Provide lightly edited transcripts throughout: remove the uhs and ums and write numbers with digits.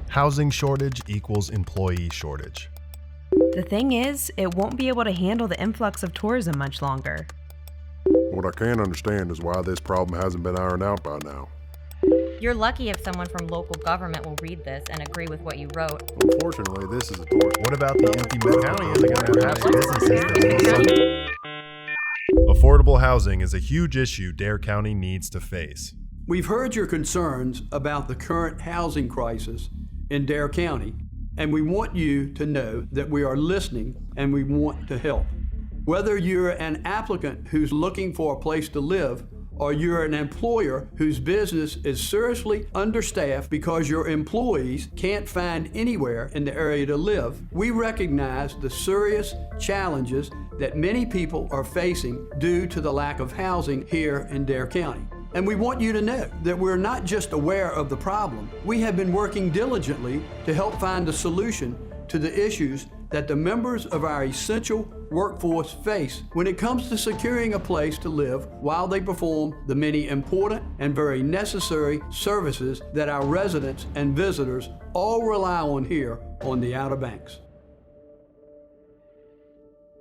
Housing shortage equals employee shortage. The thing is, it won't be able to handle the influx of tourism much longer. What I can't understand is why this problem hasn't been ironed out by now. You're lucky if someone from local government will read this and agree with what you wrote. Unfortunately, this is a torture. What about the empty county? Is it going to have businesses that Affordable housing is a huge issue Dare County needs to face. We've heard your concerns about the current housing crisis in Dare County, and we want you to know that we are listening and we want to help. Whether you're an applicant who's looking for a place to live, or you're an employer whose business is seriously understaffed because your employees can't find anywhere in the area to live, we recognize the serious challenges that many people are facing due to the lack of housing here in Dare County. And we want you to know that we're not just aware of the problem, we have been working diligently to help find a solution to the issues that the members of our essential workforce face when it comes to securing a place to live while they perform the many important and very necessary services that our residents and visitors all rely on here on the Outer Banks.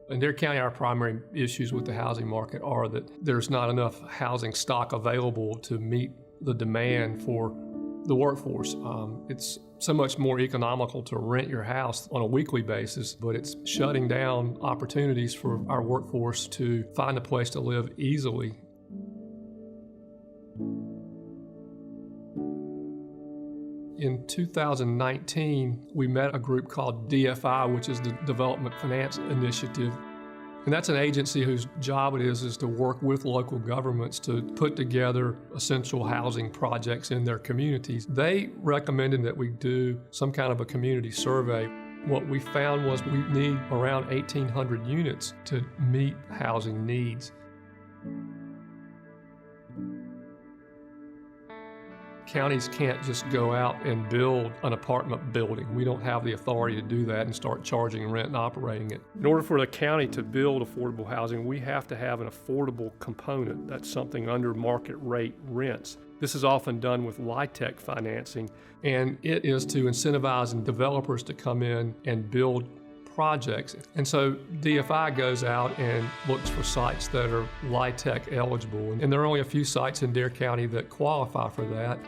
In Dare County, our primary issues with the housing market are that there's not enough housing stock available to meet the demand for the workforce. It's so much more economical to rent your house on a weekly basis, but it's shutting down opportunities for our workforce to find a place to live easily. In 2019, we met a group called DFI, which is the Development Finance Initiative. And that's an agency whose job it is to work with local governments to put together essential housing projects in their communities. They recommended that we do some kind of a community survey. What we found was we need around 1,800 units to meet housing needs. Counties can't just go out and build an apartment building. We don't have the authority to do that and start charging rent and operating it. In order for the county to build affordable housing, we have to have an affordable component. That's something under market rate rents. This is often done with LIHTC financing, and it is to incentivize developers to come in and build projects. And so DFI goes out and looks for sites that are LIHTC eligible. And there are only a few sites in Dare County that qualify for that.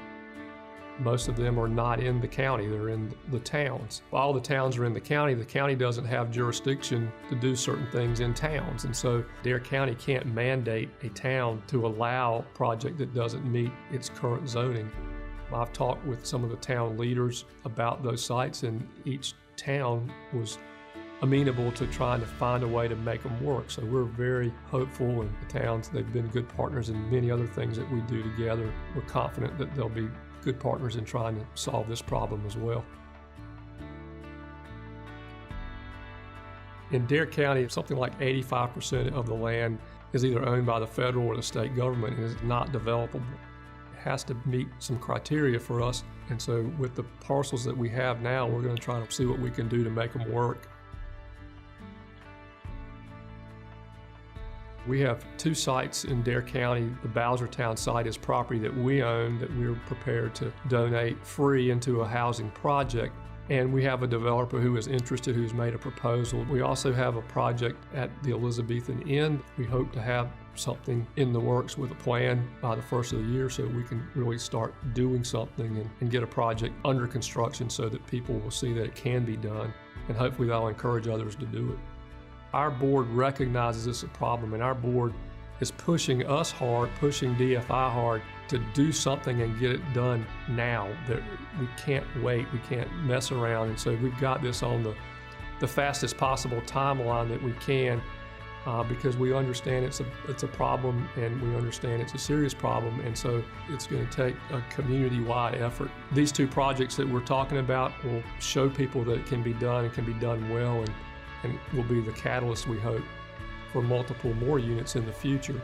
Most of them are not in the county, they're in the towns. While the towns are in the county doesn't have jurisdiction to do certain things in towns. And so Dare County can't mandate a town to allow a project that doesn't meet its current zoning. I've talked with some of the town leaders about those sites, and each town was amenable to trying to find a way to make them work. So we're very hopeful, and the towns, they've been good partners in many other things that we do together. We're confident that they'll be good partners in trying to solve this problem as well. In Dare County, something like 85% of the land is either owned by the federal or the state government and is not developable. It has to meet some criteria for us, and so with the parcels that we have now, we're going to try to see what we can do to make them work. We have two sites in Dare County. The Bowsertown site is property that we own that we're prepared to donate free into a housing project. And we have a developer who is interested, who's made a proposal. We also have a project at the Elizabethan Inn. We hope to have something in the works with a plan by the first of the year so we can really start doing something and get a project under construction so that people will see that it can be done. And hopefully that'll encourage others to do it. Our board recognizes this as a problem, and our board is pushing us hard, pushing DFI hard to do something and get it done now. That we can't wait, we can't mess around, and so we've got this on the fastest possible timeline that we can because we understand it's a problem, and we understand it's a serious problem, and so it's going to take a community-wide effort. These two projects that we're talking about will show people that it can be done and can be done well, and will be the catalyst, we hope, for multiple more units in the future.